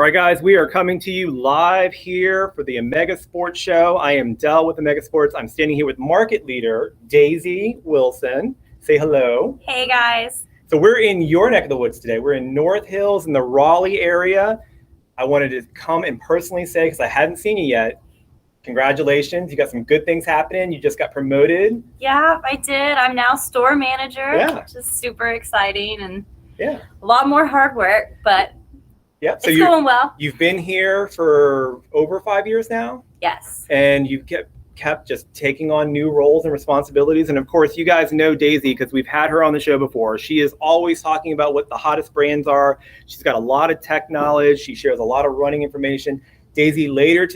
All right, guys, we are coming to you live here for the Omega Sports Show. I am Del with Omega Sports. I'm standing here with market leader Daisy Wilson. Say hello. Hey, guys. So we're in your neck of the woods today. We're in North Hills in the Raleigh area. I wanted to come and personally say, because I hadn't seen you yet, congratulations. You got some good things happening. You just got promoted. Yeah, I did. I'm now store manager, which is super exciting and a lot more hard work, but so it's going well. You've been here for over 5 years now? Yes. And you've kept just taking on new roles and responsibilities. And of course, you guys know Daisy because we've had her on the show before. She is always talking about what the hottest brands are. She's got a lot of tech knowledge. She shares a lot of running information. Daisy, later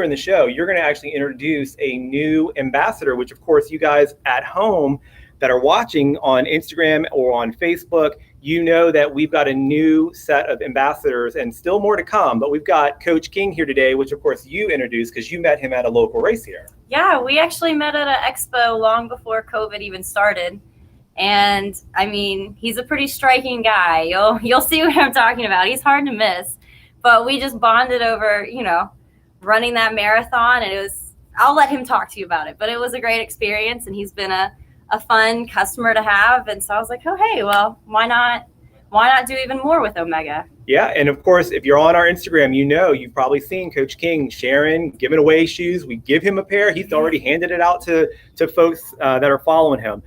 in the show, you're going to actually introduce a new ambassador, which of course you guys at home that are watching on Instagram or on Facebook, you know that we've got a new set of ambassadors and still more to come. But we've got Coach King here today, which of course you introduced because you met him at a local race here. Yeah, we actually met at an expo long before COVID even started. And I mean, he's a pretty striking guy. You'll see what I'm talking about. He's hard to miss. But we just bonded over, running that marathon. And I'll let him talk to you about it. But it was a great experience. And he's been a fun customer to have. And so I was like, oh, hey, well, why not do even more with Omega? Yeah. And of course, if you're on our Instagram, you've probably seen Coach King sharing, giving away shoes. We give him a pair. He's already handed it out to folks that are following him.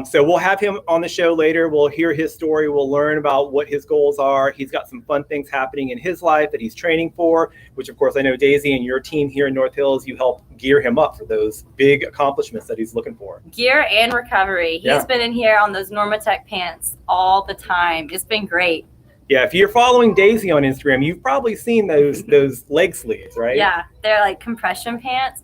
So we'll have him on the show later. We'll hear his story. We'll learn about what his goals are. He's got some fun things happening in his life that he's training for, which of course I know Daisy and your team here in North Hills, you help gear him up for those big accomplishments that he's looking for. Gear and recovery. He's been in here on those Normatec pants all the time. It's been great. Yeah, if you're following Daisy on Instagram, you've probably seen those leg sleeves, right? Yeah, they're like compression pants.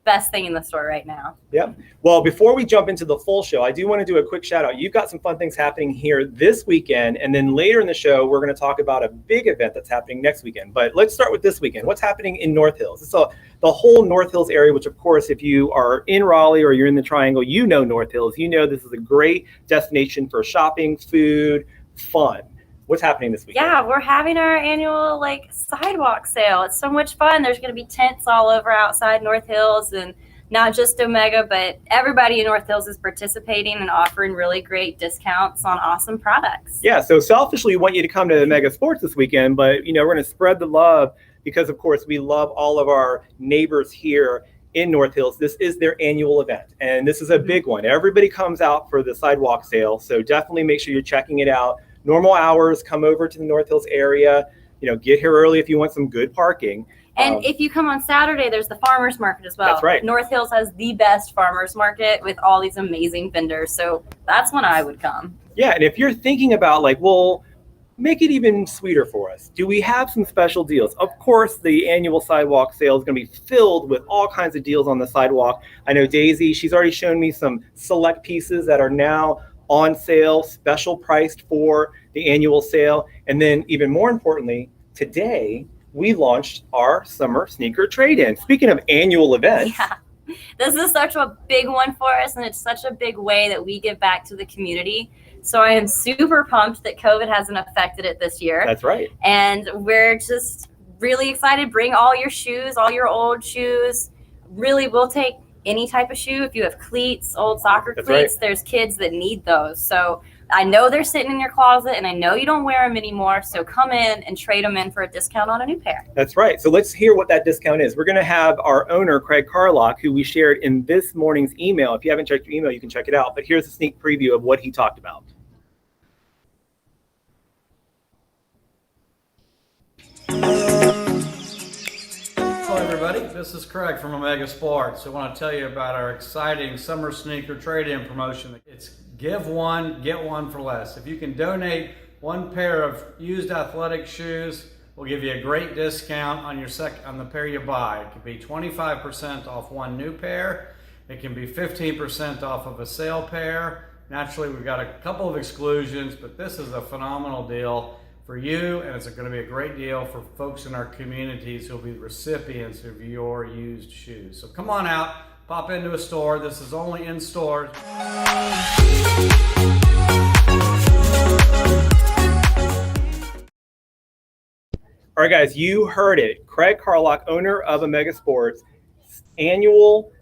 Best thing in the store right now. Yep. Well, before we jump into the full show, I do want to do a quick shout out. You've got some fun things happening here this weekend, and then later in the show, we're going to talk about a big event that's happening next weekend. But let's start with this weekend. What's happening in North Hills? So the whole North Hills area, which of course, if you are in Raleigh or you're in the Triangle, you know North Hills. You know this is a great destination for shopping, food, fun. What's happening this weekend? Yeah, we're having our annual sidewalk sale. It's so much fun. There's going to be tents all over outside North Hills, and not just Omega, but everybody in North Hills is participating and offering really great discounts on awesome products. Yeah, so selfishly, we want you to come to Omega Sports this weekend, but we're going to spread the love because, of course, we love all of our neighbors here in North Hills. This is their annual event, and this is a big one. Everybody comes out for the sidewalk sale, so definitely make sure you're checking it out. Normal hours, come over to the North Hills area, get here early if you want some good parking. And if you come on Saturday, there's the farmers market as well. That's right. North Hills has the best farmers market with all these amazing vendors. So that's when I would come. Yeah. And if you're thinking about make it even sweeter for us, do we have some special deals? Of course, the annual sidewalk sale is going to be filled with all kinds of deals on the sidewalk. I know Daisy, she's already shown me some select pieces that are now on sale, special priced for the annual sale. And then even more importantly, today we launched our summer sneaker trade-in. Speaking of annual events. Yeah, this is such a big one for us, and it's such a big way that we give back to the community. So I am super pumped that COVID hasn't affected it this year. That's right. And we're just really excited. Bring all your shoes, all your old shoes. Really, we'll take any type of shoe. If you have cleats, old soccer That's cleats, right. There's kids that need those. So I know they're sitting in your closet, and I know you don't wear them anymore. So come in and trade them in for a discount on a new pair. That's right. So let's hear what that discount is. We're going to have our owner, Craig Carlock, who we shared in this morning's email. If you haven't checked your email, you can check it out. But here's a sneak preview of what he talked about. Hello everybody, this is Craig from Omega Sports. I want to tell you about our exciting summer sneaker trade-in promotion. It's give one, get one for less. If you can donate one pair of used athletic shoes, we'll give you a great discount on the pair you buy. It could be 25% off one new pair. It can be 15% off of a sale pair. Naturally, we've got a couple of exclusions, but this is a phenomenal deal for you, and it's going to be a great deal for folks in our communities who will be the recipients of your used shoes. So come on out, pop into a store. This is only in stores. All All right, guys, you heard it. Craig Carlock, owner of Omega Sports, annual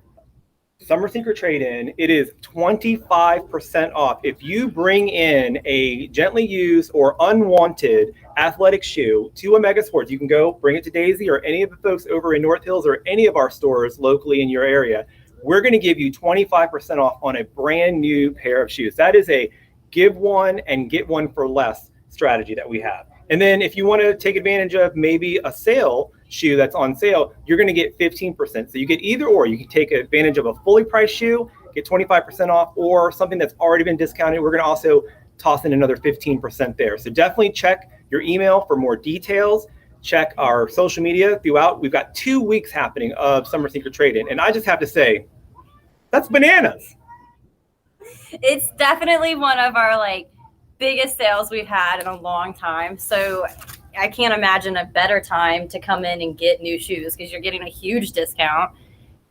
Summer Sneaker Trade-In. It is 25% off. If you bring in a gently used or unwanted athletic shoe to Omega Sports, you can go bring it to Daisy or any of the folks over in North Hills or any of our stores locally in your area. We're going to give you 25% off on a brand new pair of shoes. That is a give one and get one for less strategy that we have. And then if you want to take advantage of maybe a sale shoe that's on sale, you're going to get 15%. So you get either or. You can take advantage of a fully priced shoe, get 25% off, or something that's already been discounted. We're going to also toss in another 15% there. So definitely check your email for more details. Check our social media throughout. We've got 2 weeks happening of Summer Sneaker Trade-In. And I just have to say, that's bananas. It's definitely one of our biggest sales we've had in a long time. So I can't imagine a better time to come in and get new shoes because you're getting a huge discount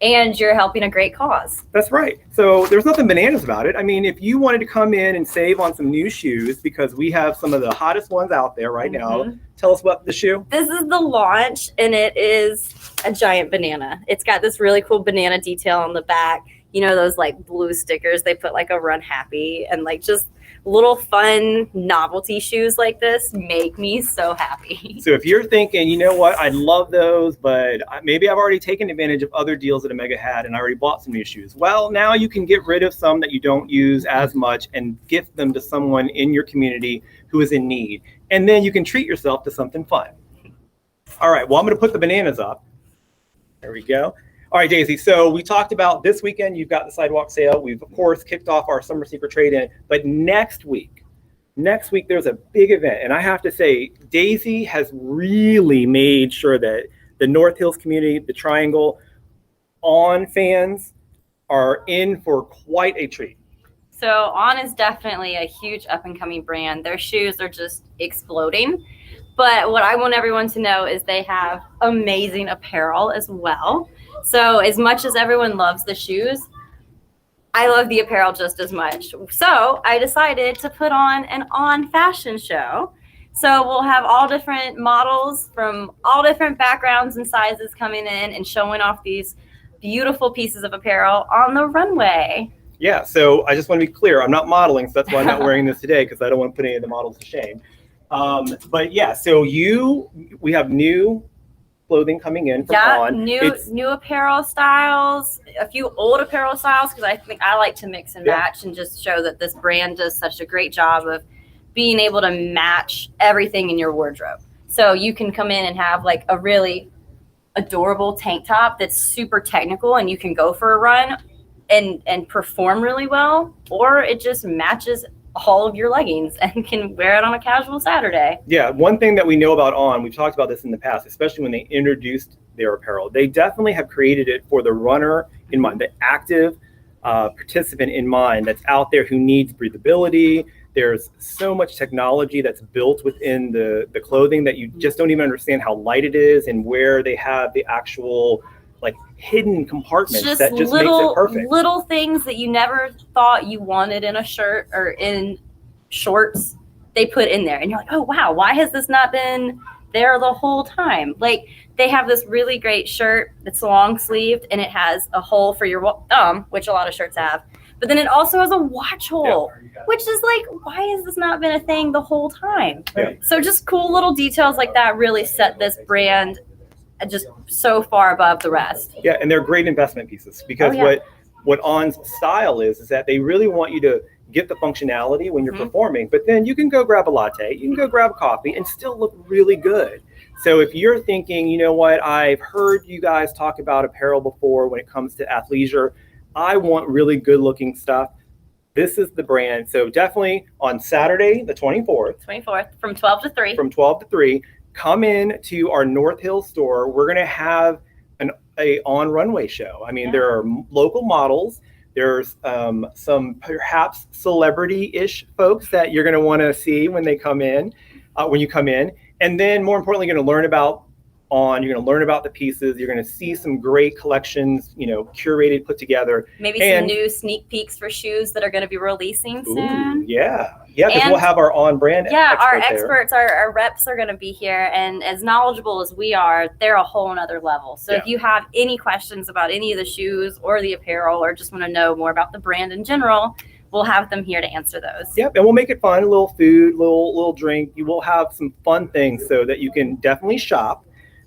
and you're helping a great cause. That's right. So there's nothing bananas about it. I mean, if you wanted to come in and save on some new shoes, because we have some of the hottest ones out there right now, tell us about the shoe. This is the launch, and it is a giant banana. It's got this really cool banana detail on the back. You know, those blue stickers they put a run happy, and just little fun novelty shoes like this make me so happy. So if you're thinking, you know what, I love those, but maybe I've already taken advantage of other deals that Omega had and I already bought some new shoes. Well, now you can get rid of some that you don't use as much and gift them to someone in your community who is in need. And then you can treat yourself to something fun. All right, well, I'm going to put the bananas up. There we go. All right, Daisy, so we talked about this weekend, you've got the sidewalk sale. We've, of course, kicked off our Summer Sneaker Trade-In. But next week, there's a big event. And I have to say, Daisy has really made sure that the North Hills community, the Triangle, On fans are in for quite a treat. So On is definitely a huge up-and-coming brand. Their shoes are just exploding. But what I want everyone to know is they have amazing apparel as well. So as much as everyone loves the shoes, I love the apparel just as much. So I decided to put on an On fashion show. So we'll have all different models from all different backgrounds and sizes coming in and showing off these beautiful pieces of apparel on the runway. Yeah, so I just want to be clear. I'm not modeling, so that's why I'm not wearing this today, because I don't want to put any of the models to shame. But yeah, so we have new clothing coming in from On. New apparel styles, a few old apparel styles, because I think I like to mix and match and just show that this brand does such a great job of being able to match everything in your wardrobe. So you can come in and have a really adorable tank top that's super technical and you can go for a run and perform really well, or it just matches all of your leggings and can wear it on a casual Saturday. Yeah, one thing that we know about On, we've talked about this in the past, especially when they introduced their apparel, they definitely have created it for the runner in mind, the active participant in mind that's out there who needs breathability. There's so much technology that's built within the clothing that you just don't even understand how light it is and where they have the actual hidden compartments that just makes it perfect. Little things that you never thought you wanted in a shirt or in shorts, they put in there. And you're like, oh, wow, why has this not been there the whole time? They have this really great shirt that's long sleeved and it has a hole for your thumb, which a lot of shirts have. But then it also has a watch hole, which is why has this not been a thing the whole time? Yeah. So just cool little details like that really set this brand just so far above the rest. Yeah, and they're great investment pieces because what On's style is that they really want you to get the functionality when you're performing, but then you can go grab a latte, you can go grab coffee and still look really good. So if you're thinking, you know what, I've heard you guys talk about apparel before when it comes to athleisure, I want really good looking stuff, this is the brand. So definitely on Saturday, the 24th, from 12 to 3. Come in to our North Hill store. We're going to have a On runway show. I mean, there are local models. There's some perhaps celebrity-ish folks that you're going to want to see when they come in, when you come in. And then more importantly, you're going to learn about On. You're going to learn about the pieces. You're going to see some great collections, curated, put together. Maybe some new sneak peeks for shoes that are going to be releasing soon. Yeah. Yeah, because we'll have our on-brand our expert experts, our reps are going to be here, and as knowledgeable as we are, they're a whole nother level. So if you have any questions about any of the shoes or the apparel, or just want to know more about the brand in general, we'll have them here to answer those. Yep, and we'll make it fun, a little food, little drink. You will have some fun things so that you can definitely shop,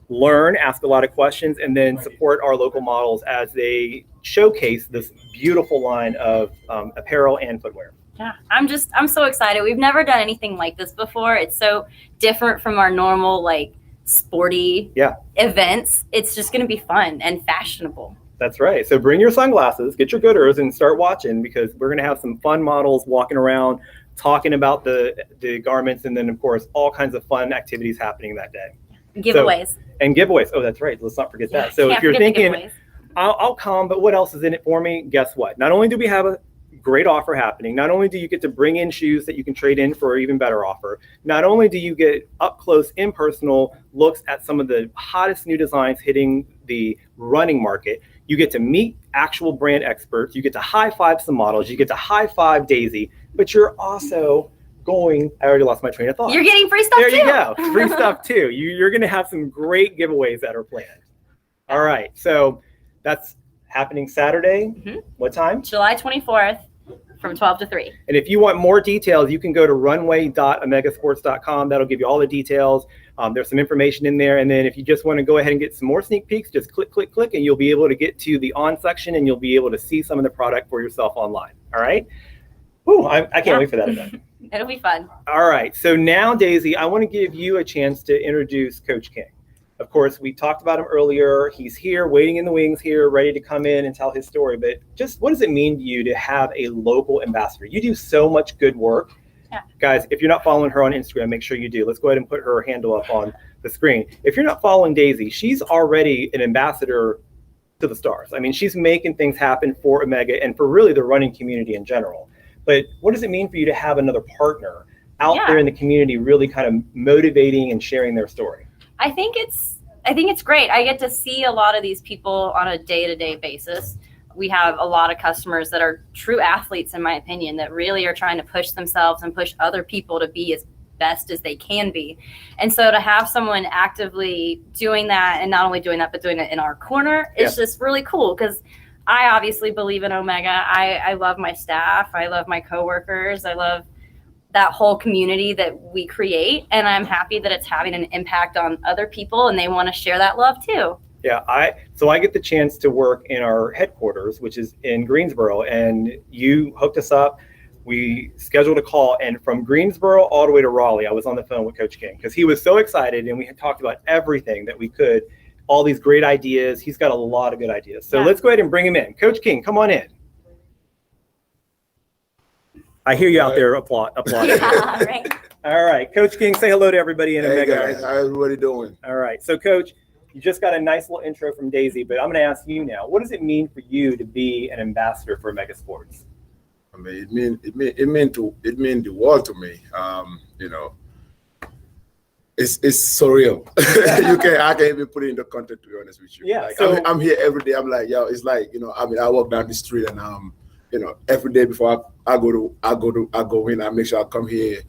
learn, ask a lot of questions, and then support our local models as they showcase this beautiful line of apparel and footwear. Yeah, I'm so excited. We've never done anything like this before. It's so different from our normal like sporty events. It's just going to be fun and fashionable. That's right. So bring your sunglasses, get your gooders, and start watching, because we're going to have some fun models walking around talking about the garments, and then of course all kinds of fun activities happening that day. Giveaways. And giveaways. Oh, that's right. Let's not forget that. So if you're thinking, I'll come, but what else is in it for me? Guess what? Not only do we have a great offer happening, not only do you get to bring in shoes that you can trade in for an even better offer, not only do you get up close, impersonal looks at some of the hottest new designs hitting the running market, you get to meet actual brand experts, you get to high five some models, you get to high five Daisy, but you're also going, I already lost my train of thought. You're getting free stuff too. There you go, free stuff too. You're going to have some great giveaways that are planned. All right, so that's happening Saturday. What time? July 24th from 12 to 3. And if you want more details, you can go to runway.omegasports.com. That'll give you all the details. There's some information in there. And then if you just want to go ahead and get some more sneak peeks, just click, and you'll be able to get to the on section, and you'll be able to see some of the product for yourself online. All right? Whew, I can't wait for that event. It'll be fun. All right. So now, Daisy, I want to give you a chance to introduce Coach King. Of course, we talked about him earlier. He's here, waiting in the wings here, ready to come in and tell his story. But just what does it mean to you to have a local ambassador? You do so much good work. Yeah. Guys, if you're not following her on Instagram, make sure you do. Let's go ahead and put her handle up on the screen. If you're not following Daisy, she's already an ambassador to the stars. I mean, she's making things happen for Omega and for really the running community in general. But what does it mean for you to have another partner out there in the community really kind of motivating and sharing their story? I think it's great. I get to see a lot of these people on a day-to-day basis. We have a lot of customers that are true athletes, in my opinion, that really are trying to push themselves and push other people to be as best as they can be. And so to have someone actively doing that, and not only doing that, but doing it in our corner, is just really cool, because I obviously believe in Omega. I love my staff. I love my coworkers. I love that whole community that we create, and I'm happy that it's having an impact on other people, and they want to share that love too. Yeah, I get the chance to work in our headquarters, which is in Greensboro, and you hooked us up. We scheduled a call, and from Greensboro all the way to Raleigh, I was on the phone with Coach King because he was so excited, and we had talked about everything that we could, all these great ideas. He's got a lot of good ideas. So let's go ahead and bring him in. Coach King, come on in. I hear you out there applauding. Right. All right, Coach King, say hello to everybody in Omega. Hey guys, how's everybody doing? All right, so Coach, you just got a nice little intro from Daisy, but I'm going to ask you now, what does it mean for you to be an ambassador for Omega Sports? I mean, it meant the world to me. You know, it's surreal. I can't even put it into context, to be honest with you. Yeah, like, so I'm here every day. I'm like, yo, it's like, you know, I mean, I walk down the street and you know, every day before I go in, I make sure I come here,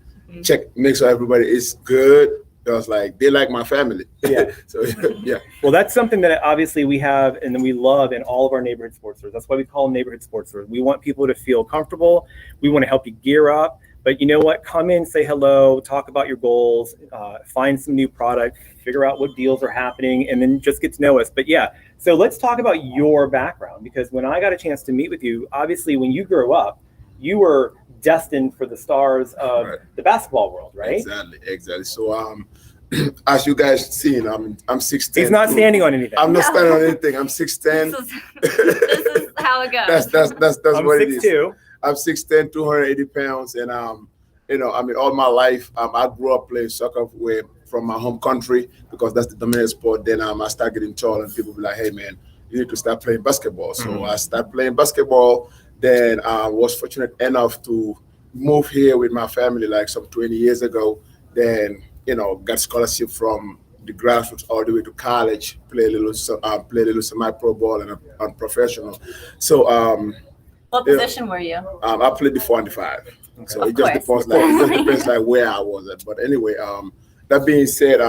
check, make sure everybody is good. Because like they like my family. Yeah. So yeah. Well, that's something that obviously we have and then we love in all of our neighborhood sports stores. That's why we call them neighborhood sports stores. We want people to feel comfortable. We want to help you gear up. But you know what? Come in, say hello, talk about your goals, find some new product, figure out what deals are happening, and then just get to know us. But yeah, so let's talk about your background, because when I got a chance to meet with you, obviously when you grew up, you were destined for the stars of the basketball world, right? Exactly. So as you guys seen, I'm 6'10". He's not standing on anything. I'm not standing on anything. I'm 6'10". This is how it goes. That's I'm what 6'2". it is. I'm 6'10", 280 pounds, and you know, I mean, all my life, I grew up playing soccer from my home country because that's the dominant sport. Then I started getting tall, and people be like, "Hey, man, you need to start playing basketball." So I started playing basketball. Then I was fortunate enough to move here with my family like some 20 years ago. Then, you know, got scholarship from the grassroots all the way to college, play a little semi-pro ball and professional. So what position were you? I played the 4 and the 5. So it just depends, like where I was at. But anyway, that being said,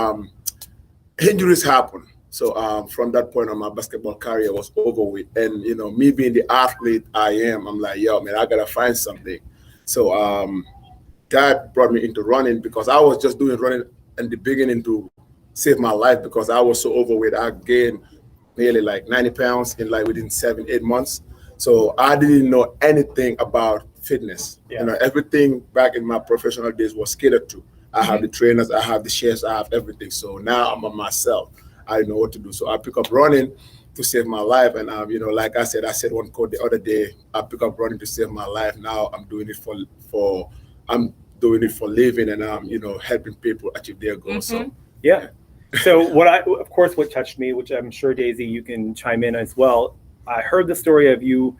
injuries happen. So from that point on, my basketball career was over with. And me being the athlete I am, I'm like, yo, man, I gotta find something. So that brought me into running, because I was just doing running in the beginning to save my life, because I was so overweight. I gained nearly like 90 pounds in like within 7-8 months. So I didn't know anything about fitness. Everything back in my professional days was catered to. I have the trainers, I have the chefs, I have everything. So now I'm on myself. I know what to do. So I pick up running to save my life. And like I said one quote the other day, I pick up running to save my life. Now I'm doing it for living, and I'm helping people achieve their goals. So yeah. So what touched me, which I'm sure Daisy, you can chime in as well. I heard the story of you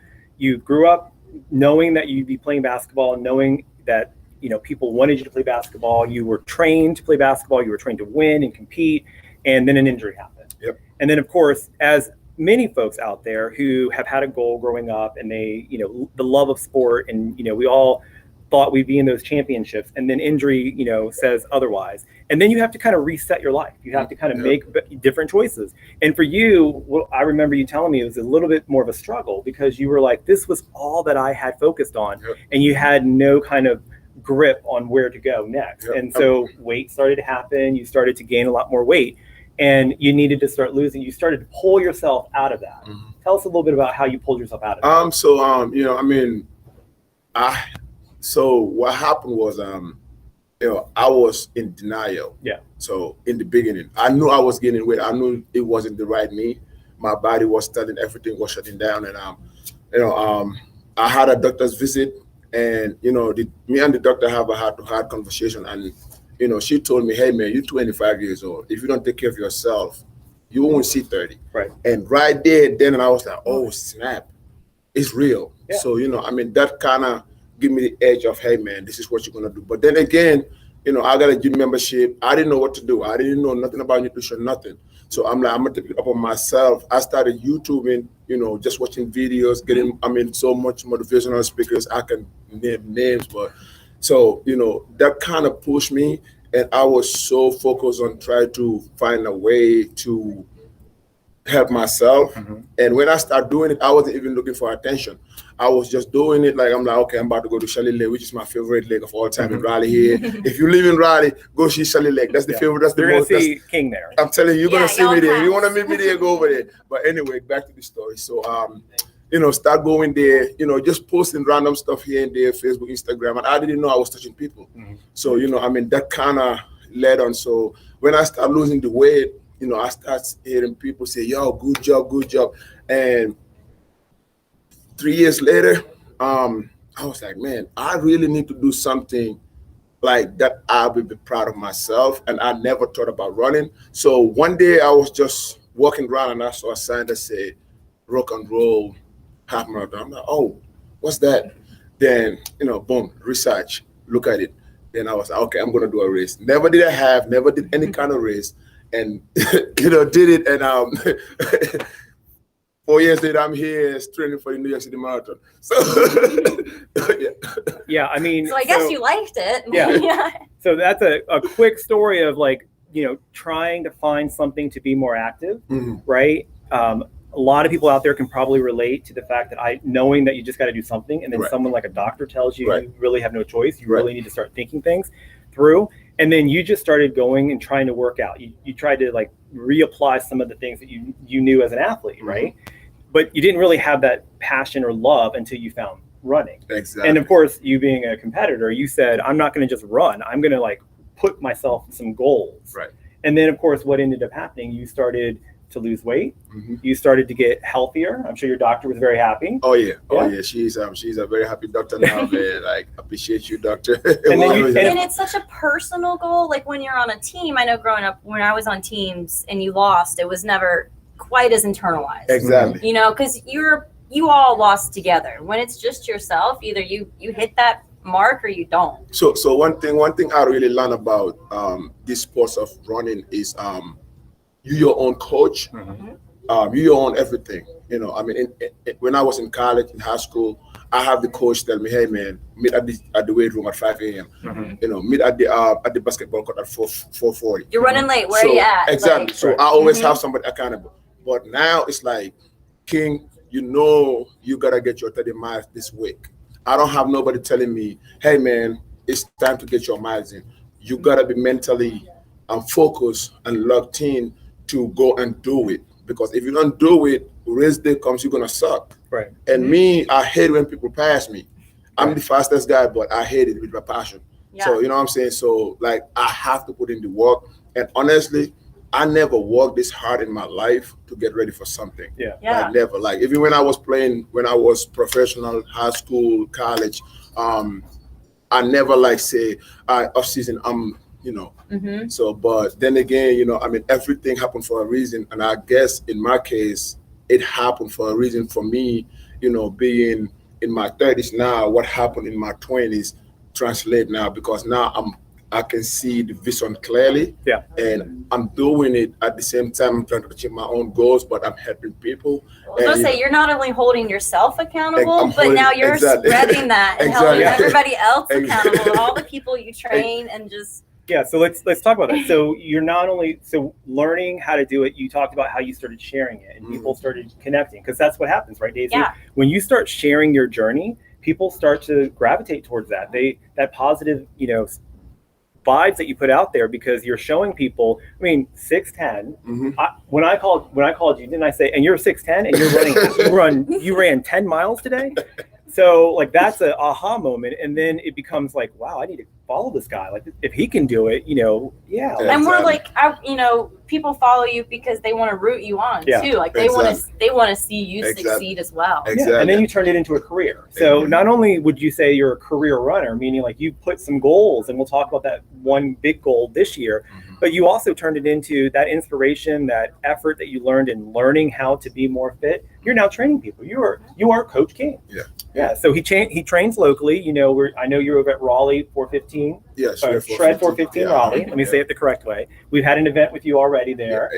grew up knowing that you'd be playing basketball, knowing that people wanted you to play basketball. You were trained to play basketball. You were trained to win and compete, and then an injury happened. Yep. And then, of course, as many folks out there who have had a goal growing up, and they, the love of sport, and we all thought we'd be in those championships, and then injury, says otherwise. And then you have to kind of reset your life. You have to kind of make different choices. And for you, I remember you telling me it was a little bit more of a struggle, because you were like, this was all that I had focused on, and you had no kind of grip on where to go next. And so weight started to happen. You started to gain a lot more weight, and you needed to start losing. You started to pull yourself out of that. Tell us a little bit about how you pulled yourself out of it. So what happened was, I was in denial. Yeah. So in the beginning, I knew I was gaining weight. I knew it wasn't the right me. My body was telling everything was shutting down, and I had a doctor's visit, and me and the doctor have a heart-to-heart conversation, and she told me, hey man, you're 25 years old. If you don't take care of yourself, you won't see 30. Right. And right there, then I was like, oh snap, it's real. Yeah. So that kind of give me the edge of, hey man, this is what you're gonna do. But then again, I got a gym membership. I didn't know what to do. I didn't know nothing about nutrition, nothing. So I'm like, I'm gonna take it up on myself. I started YouTubing, just watching videos, getting, so much motivational speakers. I can name names, but so, that kind of pushed me, and I was so focused on trying to find a way to help myself. And when I started doing it, I wasn't even looking for attention. I was just doing it like, I'm like, okay, I'm about to go to Shelly Lake, which is my favorite lake of all time in Raleigh here. If you live in Raleigh, go see Shelly Lake. That's the favorite. That's the most. You're gonna see King there. I'm telling you, you're gonna see me there. If you want to meet me there, go over there. But anyway, back to the story. So start going there, just posting random stuff here and there, Facebook, Instagram, and I didn't know I was touching people. So that kind of led on. So when I started losing the weight, I start hearing people say, yo, good job. And 3 years later, I was like, man, I really need to do something like that. I will be proud of myself. And I never thought about running. So one day I was just walking around, and I saw a sign that said rock and roll half marathon. I'm like, oh, what's that? Then, boom, research, look at it. Then I was like, okay, I'm going to do a race. Never did any kind of race. And, did it. And 4 years later, I'm here training for the New York City Marathon. So, yeah, I mean. So I guess you liked it. Yeah. So that's a quick story of trying to find something to be more active, right? A lot of people out there can probably relate to the fact that knowing that you just got to do something, and then someone like a doctor tells you you really have no choice. You really need to start thinking things through. And then you just started going and trying to work out. You tried to reapply some of the things that you knew as an athlete, right? But you didn't really have that passion or love until you found running. Exactly. And of course, you being a competitor, you said, I'm not going to just run. I'm going to put myself some goals. Right. And then of course, what ended up happening, you started to lose weight. You started to get healthier. I'm sure your doctor was very happy. Oh yeah. She's a very happy doctor now, man. Appreciate you, doctor. And it's such a personal goal. Like when you're on a team, I know growing up when I was on teams and you lost, it was never quite as internalized. Exactly. Because you all lost together. When it's just yourself, either you hit that mark or you don't. So one thing I really learned about this sports of running is you your own coach, you your own everything. When I was in college, in high school, I have the coach tell me, hey man, meet at the weight room at 5 a.m. You know, meet at the basketball court at 4:40. You're running late. Where are you at? Exactly. Like, So I always have somebody accountable. But now it's like, King, you know, you gotta get your 30 miles this week. I don't have nobody telling me, hey man, it's time to get your miles in. You gotta be mentally focused and locked in to go and do it. Because if you don't do it, race day comes, you're gonna suck. Right. And me, I hate when people pass me. I'm the fastest guy, but I hate it with my passion. Yeah. So you know what I'm saying? So like I have to put in the work. And honestly, I never worked this hard in my life to get ready for something. Yeah. Like never. Like even when I was playing, when I was professional, high school, college, I never like say off season you know. So but then again, you know, I mean everything happened for a reason. And I guess in my case, it happened for a reason for me, you know, being in my 30s now, what happened in my 20s translate now because now I can see the vision clearly. Yeah. And I'm doing it at the same time. I'm trying to achieve my own goals, but I'm helping people. I was gonna say you're not only holding yourself accountable, but holding, now you're spreading that and helping everybody else accountable, all the people you train and just. Yeah, so let's talk about that. So you're not only learning how to do it. You talked about how you started sharing it, and people started connecting because that's what happens, right, Daisy? Yeah. When you start sharing your journey, people start to gravitate towards that. That positive, you know, vibes that you put out there because you're showing people. I mean, 6'10". When I called you, didn't I say? And you're 6'10", and you're running. you ran 10 miles today. So like that's an aha moment, and then it becomes like, wow, I need to follow this guy. Like if he can do it, you know, yeah. And we're like, you know, people follow you because they want to root you on too. Like they want to see you succeed as well. Yeah. And then you turn it into a career. So not only would you say you're a career runner, meaning like you put some goals, and we'll talk about that one big goal this year, but you also turned it into that inspiration, that effort that you learned in learning how to be more fit. You're now training people. You are Coach King. Yeah. So he trains locally. You know, I know you're over at Raleigh 415. Yeah, Shred 415 Raleigh. Let me say it the correct way. We've had an event with you already there.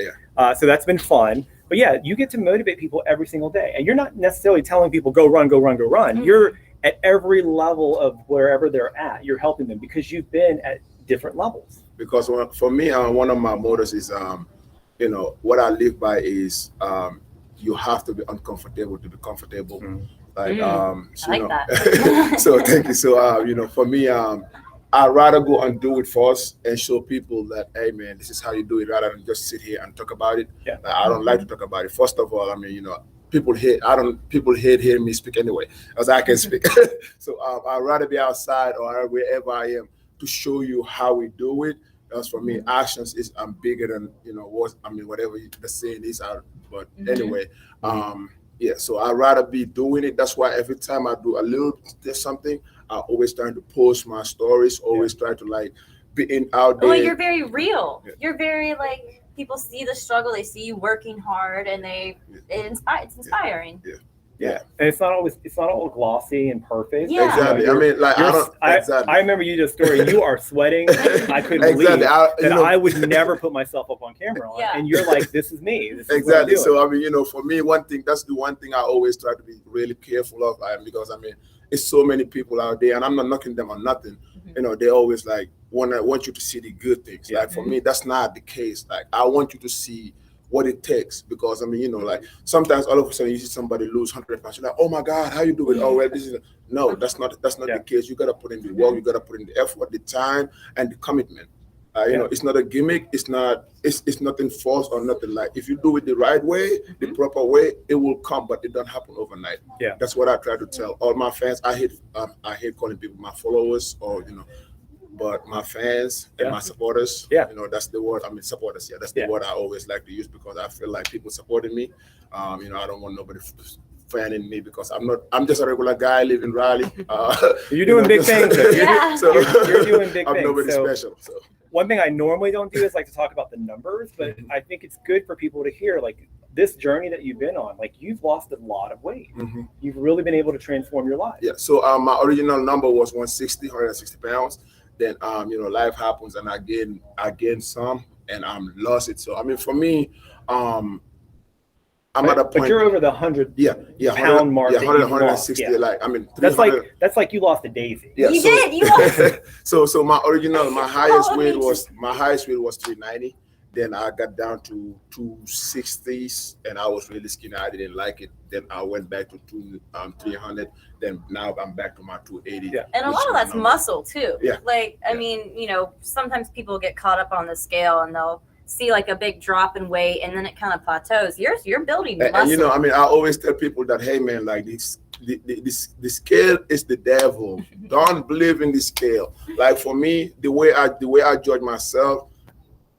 So that's been fun. But yeah, you get to motivate people every single day. And you're not necessarily telling people go run, go run, go run. You're at every level of wherever they're at. You're helping them because you've been at different levels. Because for me, one of my mottos is, you know, what I live by is you have to be uncomfortable to be comfortable. Like, so, I like you know, that. so thank you. So, you know, for me, I'd rather go and do it first and show people that, hey, man, this is how you do it, rather than just sit here and talk about it. Yeah. Like, I don't like to talk about it. First of all, I mean, you know, people hate hearing me speak anyway, as I can speak. So I'd rather be outside or wherever I am to show you how we do it. Because for me, actions is bigger than, you know, whatever the saying is. But anyway, yeah, so I'd rather be doing it. That's why every time I do a little something, I always trying to post my stories, always try to like be out there. Well, you're very real. You're very like, people see the struggle, they see you working hard, and it's inspiring. Yeah, and it's not all glossy and perfect. Yeah. Exactly. I mean, like I remember you just story. You are sweating. I couldn't believe I would never put myself up on camera, and you're like, "This is me." This is what I'm doing. So I mean, you know, for me, that's the one thing I always try to be really careful of, because I mean, it's so many people out there, and I'm not knocking them on nothing. You know, they always like want you to see the good things. Like for me, that's not the case. Like I want you to see what it takes, because I mean, you know, like sometimes all of a sudden you see somebody lose 100 pounds, you're like, oh my God, how you do it? Oh well, this is no, that's not the case. You gotta put in the work, you gotta put in the effort, the time, and the commitment. You know, it's not a gimmick. It's nothing false or nothing. Like if you do it the right way, the proper way, it will come, but it don't happen overnight. Yeah, that's what I try to tell all my fans. I hate calling people my followers, or you know. But my fans and my supporters, you know, that's the word. I mean, supporters. Yeah, that's the word I always like to use, because I feel like people supporting me. You know, I don't want nobody fanning me, because I'm just a regular guy living in Raleigh. You're doing big things. You're doing big things. I'm nobody special. So one thing I normally don't do is like to talk about the numbers, but I think it's good for people to hear like this journey that you've been on. Like you've lost a lot of weight. You've really been able to transform your life. Yeah. So my original number was 160 pounds. Then you know, life happens and I gained some and lost it. So I mean, for me, I'm at a point. But you're over the 100 100 pound mark. Yeah, that 100, you've 160. lost. Yeah. Like I mean, that's like you lost a daisy. Yeah, You did. You lost. so my highest Oh, weight amazing. was 390. Then I got down to 260s, and I was really skinny. I didn't like it. Then I went back to 300. Then now I'm back to my 280. Yeah. And a which lot of is that's number. muscle too. Yeah. Like, I Yeah. mean, you know, sometimes people get caught up on the scale and they'll see like a big drop in weight and then it kind of plateaus. You're building muscle. And you know, I mean, I always tell people that, hey man, like the scale is the devil. Don't believe in the scale. Like for me, the way I judge myself,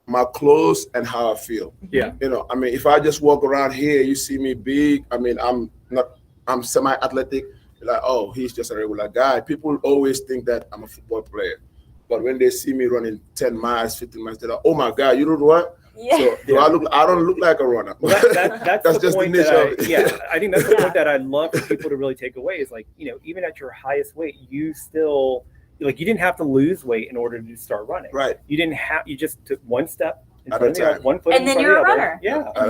my clothes and how I feel. Yeah. You know, I mean, if I just walk around here, you see me big. I mean, I'm semi-athletic. Like, oh, he's just a regular guy. People always think that I'm a football player. But when they see me running 10 miles, 15 miles, they're like, oh my God, you do what? Yeah. So I don't look like a runner. Well, that's That's the just point the nature of it. yeah, I think that's the Yeah. point that I'd love for people to really take away is like, you know, even at your highest weight, you still, like, you didn't have to lose weight in order to start running. Right. You just took one step in At front a of the other, time. one foot And in then front you're of the a other. runner.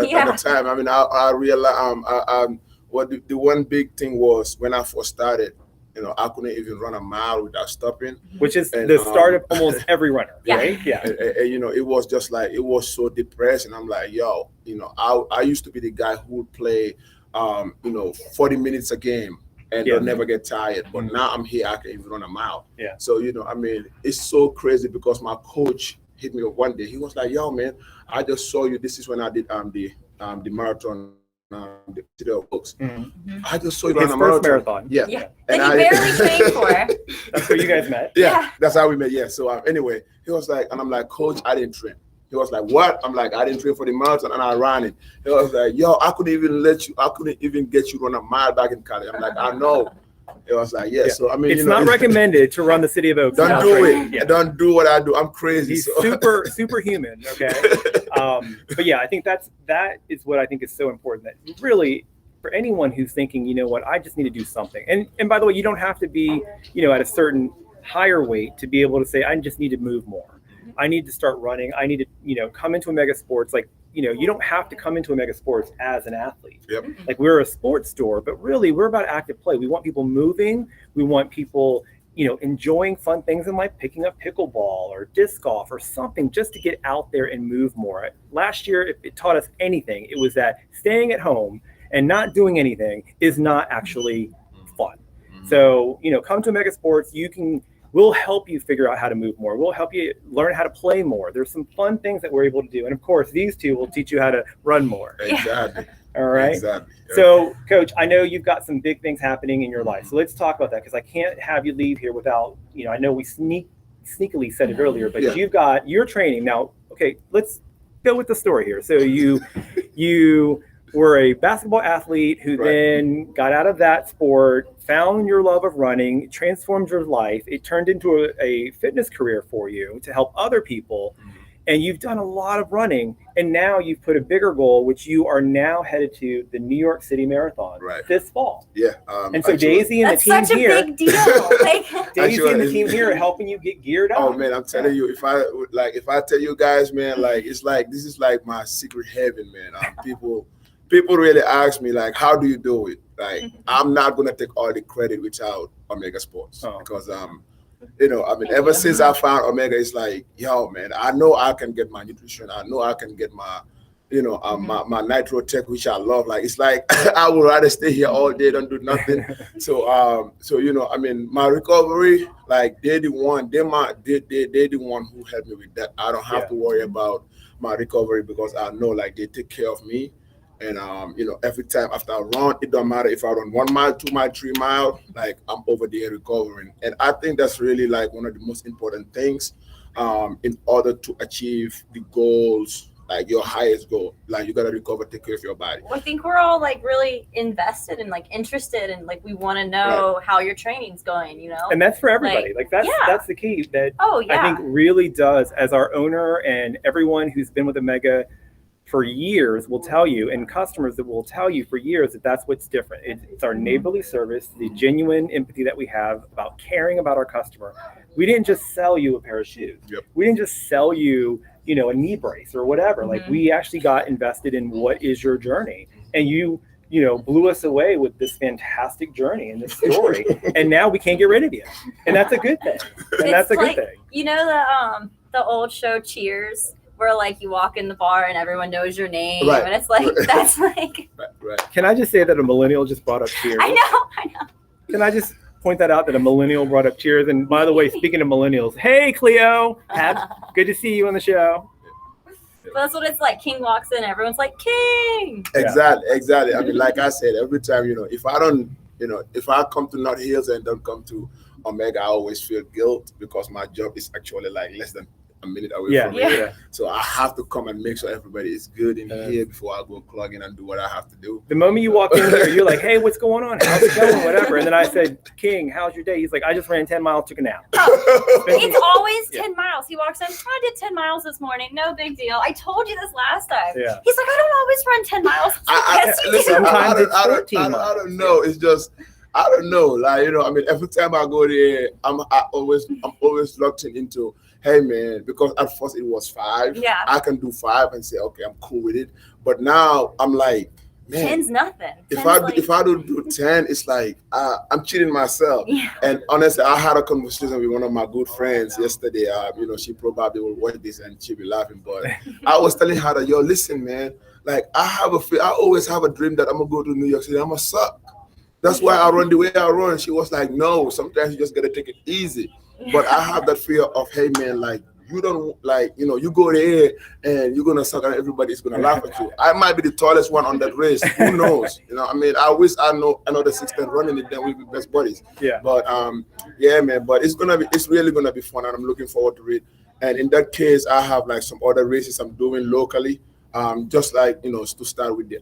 Yeah. At the time, I mean, I realized what the one big thing was when I first started, you know, I couldn't even run a mile without stopping. Which is And, the start of almost every runner, Yeah. right? Yeah. And, you know, it was just like, it was so depressing. I'm like, yo, you know, I used to be the guy who would play, you know, 40 minutes a game and Yeah. they'll never get tired. But now I'm here, I can even run a mile. Yeah. So, you know, I mean, it's so crazy because my coach hit me up one day. He was like, yo, man, I just saw you. This is when I did the marathon, the City of Books. Mhm. I just saw you His run a first marathon. marathon. Yeah. Yeah. And That you barely trained for. That's where you guys met. Yeah. That's how we met. Yeah. So anyway, he was like, and I'm like, Coach, I didn't train. He was like, what? I'm like, I didn't train for the marathon and I ran it. He was like, yo, I couldn't even get you run a mile back in college. I'm like, I know. It was like, yeah. So I mean, It's you know, not recommended to run the City of Oaks. Don't without do training. it. Yeah. Don't do what I do. I'm crazy. He's so. superhuman. Okay. But yeah, I think that is what I think is so important, that really for anyone who's thinking, you know what, I just need to do something. And by the way, you don't have to be, you know, at a certain higher weight to be able to say, I just need to move more. I need to start running. I need to, you know, come into Omega Sports. Like, you know, you don't have to come into Omega Sports as an athlete. Yep. Like, we're a sports store, but really we're about active play. We want people moving. We want people, you know, enjoying fun things and like picking up pickleball or disc golf or something just to get out there and move more. Last year, if it taught us anything, it was that staying at home and not doing anything is not actually fun. So, you know, come to Omega Sports. We'll help you figure out how to move more. We'll help you learn how to play more. There's some fun things that we're able to do. And of course, these two will teach you how to run more. Exactly. All right. Exactly. So, Coach, I know you've got some big things happening in your life. So let's talk about that, because I can't have you leave here without, you know, I know we sneakily said it earlier, but Yeah. you're training now. Okay, let's go with the story here. So you were a basketball athlete who Right. then got out of that sport, found your love of running, transformed your life. It turned into a fitness career for you to help other people. And you've done a lot of running, and now you've put a bigger goal, which you are now headed to the New York City Marathon this fall. Yeah. And so actually- Daisy and That's the team such a here, big deal. Like, Daisy and the Actually, team here are helping you get geared up. Oh man, I'm telling you, if I tell you guys, man, like it's like this is like my secret heaven, man. People really ask me like, how do you do it? Like, I'm not gonna take all the credit without Omega Sports because you know, I mean, ever since I found Omega, it's like, yo, man, I know I can get my nutrition. I know I can get my, you know, my nitro tech, which I love. Like, it's like I would rather stay here all day, don't do nothing. So you know, I mean, my recovery, like they're the one who helped me with that. I don't have to worry about my recovery because I know like they take care of me. And you know, every time after I run, it don't matter if I run 1 mile, 2 mile, 3 mile, like I'm over there recovering. And I think that's really like one of the most important things in order to achieve the goals, like your highest goal. Like you gotta recover, take care of your body. I think we're all like really invested and like interested and like we want to know how your training's going, you know? And that's for everybody. Like that's the key that I think really does, as our owner and everyone who's been with Omega for years will tell you, and customers that will tell you for years, that that's what's different. It's our neighborly service, the genuine empathy that we have about caring about our customer. We didn't just sell you a pair of shoes. Yep. We didn't just sell you a knee brace or whatever. Like we actually got invested in what is your journey, and you blew us away with this fantastic journey and this story. And now we can't get rid of you. And that's a good thing. And that's a good thing. You know the old show Cheers, where like you walk in the bar and everyone knows your name. Right. And it's like, that's like. Right. Can I just say that a millennial just brought up Cheers? I know. Can I just point that out, that a millennial brought up Cheers? And by the way, speaking of millennials, hey, Cleo. Good to see you on the show. But that's what it's like. King walks in, everyone's like, King. Exactly. I mean, like I said, every time, if I come to North Hills and don't come to Omega, I always feel guilt because my job is actually like less than a minute away from here. So I have to come and make sure everybody is good in here before I go clog in and do what I have to do. The moment you walk in here, you're like, hey, what's going on? How's it going? Whatever. And then I said, King, how's your day? He's like, I just ran 10 miles, took a nap. It's always 10 miles. He walks in, I did 10 miles this morning. No big deal. I told you this last time. Yeah. He's like, I don't always run 10 mials. Yes, you do. Sometimes it's 14 I miles. don't know. It's just, I don't know. Like, I mean, every time I go there, I'm always locked into, hey man, because at first it was 5. Yeah. I can do 5 and say, okay, I'm cool with it. But now I'm like, man, 10's nothing. if I don't do 10, it's like I'm cheating myself. Yeah. And honestly, I had a conversation with one of my good friends yesterday. She probably will watch this and she'll be laughing. But I was telling her that, yo, listen, man, like I always have a dream that I'm gonna go to New York City. I'm gonna suck. That's why I run the way I run. She was like, no, sometimes you just gotta take it easy. But I have that fear of, hey man, like you don't you go there and you're gonna suck and everybody's gonna laugh at you. I might be the tallest one on that race. Who knows? I mean, I wish I know another 6'10" running it, then we'd be best buddies. Yeah. But yeah, man. But it's really gonna be fun, and I'm looking forward to it. And in that case, I have like some other races I'm doing locally. Just like to start with the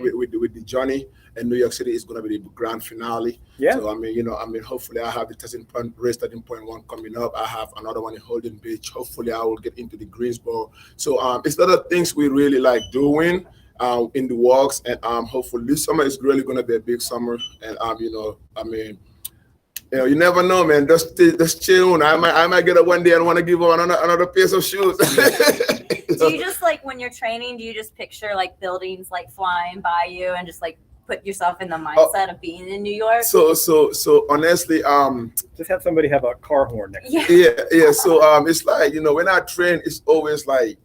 with the journey. And New York City is going to be the grand finale. Yeah. So I mean, hopefully I have the race 13.1 coming up. I have another one in Holden Beach. Hopefully I will get into the Greensboro. So it's a lot of things we really like doing in the works, and hopefully this summer is really going to be a big summer. And you never know, man. Just chill. I might get up one day and want to give on another pair of shoes. Do you just like when you're training? Do you just picture like buildings like flying by you and just like put yourself in the mindset of being in New York? So honestly, just have somebody have a car horn next to you. Yeah. So it's like, when I train, it's always like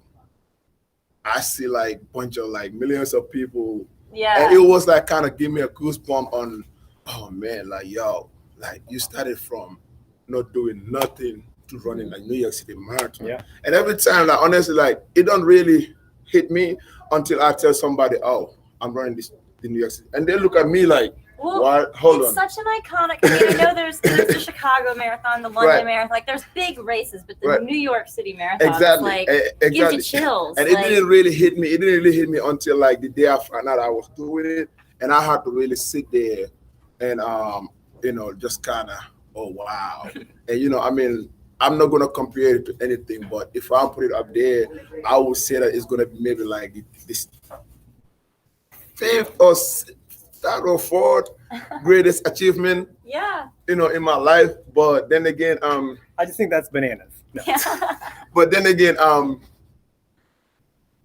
I see like bunch of like millions of people. Yeah. And it was like kind of give me a goosebump on, oh man, like yo, like you started from not doing nothing to running like New York City Marathon. Yeah. And every time, like honestly, like it don't really hit me until I tell somebody, oh, I'm running the New York City, and they look at me like, what? Hold on. It's such an iconic. I know there's the Chicago Marathon, the London Marathon. Like there's big races, but the New York City Marathon gives you chills. And it didn't really hit me. It didn't really hit me until like the day I found out I was doing it, and I had to really sit there and just kind of, oh wow. And I mean, I'm not gonna compare it to anything, but if I put it up there, I would say that it's gonna be maybe like this 5th or 3rd or 4th greatest achievement, in my life. But then again, I just think that's bananas. No. Yeah. But then again,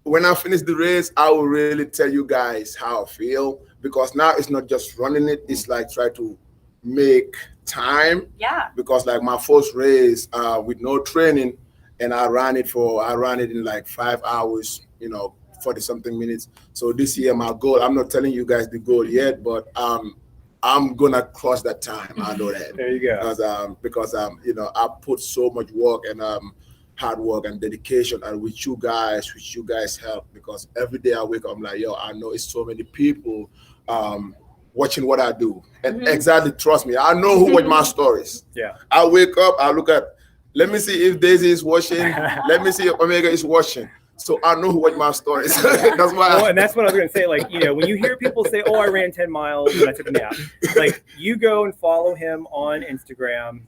when I finish the race, I will really tell you guys how I feel, because now it's not just running it; it's like try to make time. Yeah. Because like my first race with no training, and I ran it in like 5 hours, 40 something minutes. So this year my goal, I'm not telling you guys the goal yet, but I'm gonna cross that time. I know that. There you go. Because I put so much work and hard work and dedication, and with you guys help, because every day I wake up, I'm like, yo, I know it's so many people watching what I do. And exactly, trust me, I know who watch my stories. Yeah. I wake up, I look at, let me see if Daisy is watching, let me see if Omega is watching. So I know who watch my stories. That's why. And that's what I was going to say. Like, when you hear people say, oh, I ran 10 miles and I took a nap, like you go and follow him on Instagram,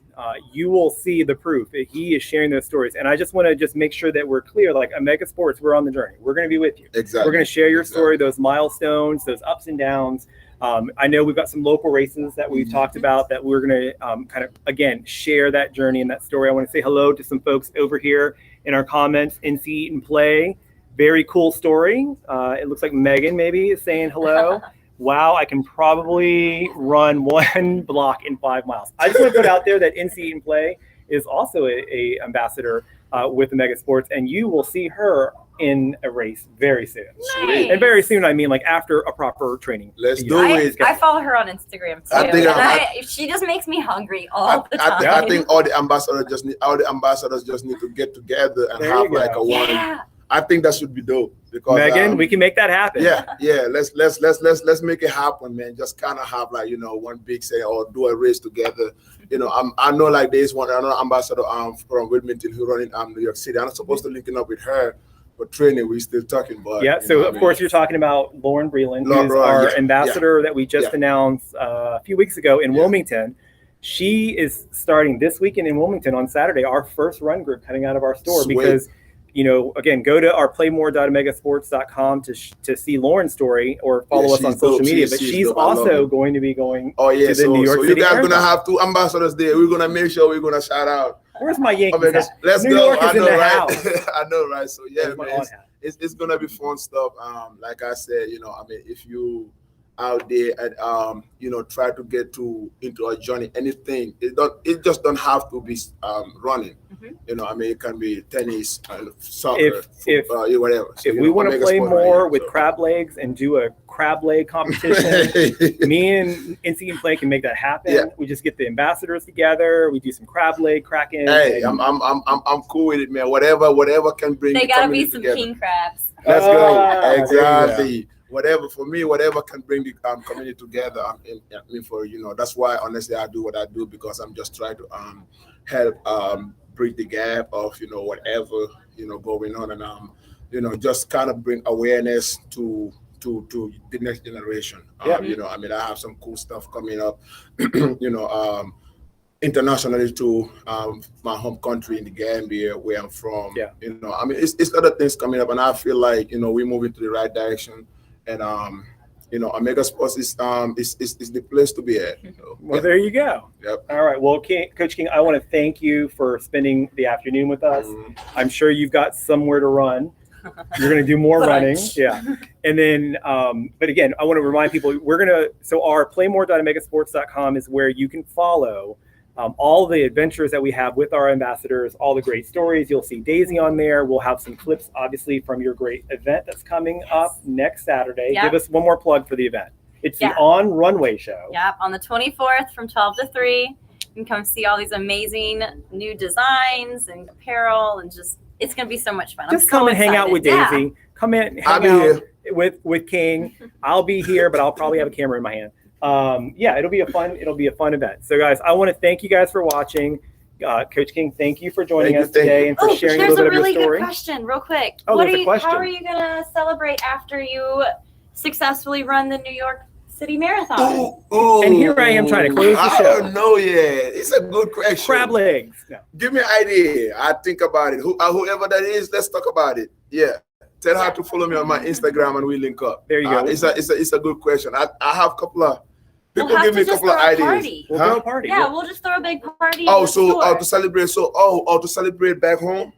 you will see the proof. He is sharing those stories. And I just want to just make sure that we're clear, like Omega Sports, we're on the journey. We're going to be with you. Exactly. We're going to share your story, those milestones, those ups and downs. I know we've got some local races that we've talked about that we're going to kind of, again, share that journey and that story. I want to say hello to some folks over here in our comments, NC Eat and Play. Very cool story. It looks like Megan maybe is saying hello. Wow, I can probably run 1 block in 5 miles. I just want to put out there that NC Eat and Play is also a ambassador with Omega Sports, and you will see her in a race very soon. Nice. And very soon, I mean like after a proper training. Let's do it. I follow her on Instagram too. She just makes me hungry all the time. I think all the ambassadors just need to get together and have like a one. Yeah. I think that should be dope because Megan, we can make that happen. Yeah. Let's make it happen, man. Just kind of have like one big say or do a race together. I know like there's another ambassador from Wilmington who running New York City. I'm supposed to linking up with her. But training, we're still talking about. Yeah, so of course you're talking about Lauren Breland, who's our ambassador that we just announced a few weeks ago in Wilmington. She is starting this weekend in Wilmington on Saturday, our first run group coming out of our store. Sweet. Because, again, go to our playmore.omegasports.com to see Lauren's story or follow us on social media. But she's also going to be going to the New York City. So you guys are going to have 2 ambassadors there. We're going to make sure we're going to shout out. Where's my Yankees? Let's New go. York is in the house. I know, right? So yeah, man, it's gonna be fun stuff. Like I said, if you out there and try to get into a journey, anything, it just don't have to be running. It can be tennis, soccer, whatever. So, if we want to play more with crab legs and do a crab leg competition, me and NC and Play can make that happen. Yeah. We just get the ambassadors together. We do some crab leg cracking. Hey, I'm cool with it, man. Whatever can bring. They gotta be some king crabs. Let's go. Exactly. Yeah. Whatever can bring the community together. That's why honestly I do what I do, because I'm just trying to help bridge the gap of whatever going on, and just kind of bring awareness to the next generation. I have some cool stuff coming up, internationally to my home country in the Gambia, where I'm from. It's other things coming up, and I feel like we're moving to the right direction. And Omega Sports is the place to be at. Well, there you go. Yep. All right. Well, Coach King, I want to thank you for spending the afternoon with us. I'm sure you've got somewhere to run. You're going to do more running. Yeah. And then, but again, I want to remind people, so our playmore.omegasports.com is where you can follow all the adventures that we have with our ambassadors, all the great stories. You'll see Daisy on there. We'll have some clips, obviously, from your great event that's coming up next Saturday. Yep. Give us one more plug for the event. It's the On Runway Show. Yep, on the 24th from 12 to 3. You can come see all these amazing new designs and apparel, and it's going to be so much fun. Just come and hang out with Daisy. Yeah. Come in, hang out with King. I'll be here, but I'll probably have a camera in my hand. It'll be a fun event. So guys, I want to thank you guys for watching. Coach King, thank you for joining us today and for sharing a little bit of your story. There's a really good question, real quick. How are you going to celebrate after you successfully run the New York City Marathon? And here I am trying to close the show. I don't know yet. It's a good question. Crab legs. No. Give me an idea. I think about it. Whoever that is, let's talk about it. Yeah. Tell her to follow me on my Instagram and we link up. There you go. It's a good question. I have a couple of people give me a couple of ideas. We'll throw a party. Yeah, we'll just throw a big party. To celebrate. To celebrate back home.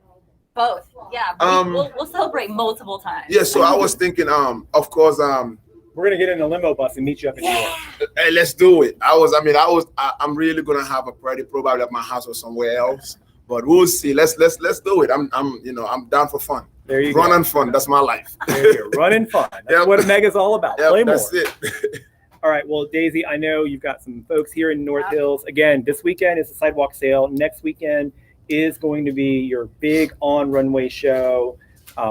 Both. Yeah. We'll celebrate multiple times. Yeah. So I was thinking, of course, we're gonna get in a limo bus and meet you up in New York. Hey, let's do it. I'm really gonna have a party probably at my house or somewhere else, but we'll see. Let's do it. I'm down for fun. There you go. Run and and fun. That's my life. There you go. Run and fun. That's what Omega's all about. Play more. That's it. All right. Well, Daisy, I know you've got some folks here in North Hills. Again, this weekend is the sidewalk sale. Next weekend is going to be your big on runway show.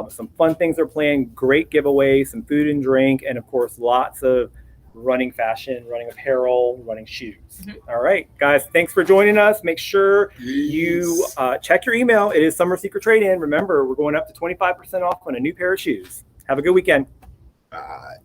Some fun things are planned, great giveaways, some food and drink, and of course, lots of running fashion, running apparel, running shoes. All right, guys, thanks for joining us. Make sure you check your email. It is Summer Secret Trade-In. Remember, we're going up to 25% off on a new pair of shoes. Have a good weekend. Bye.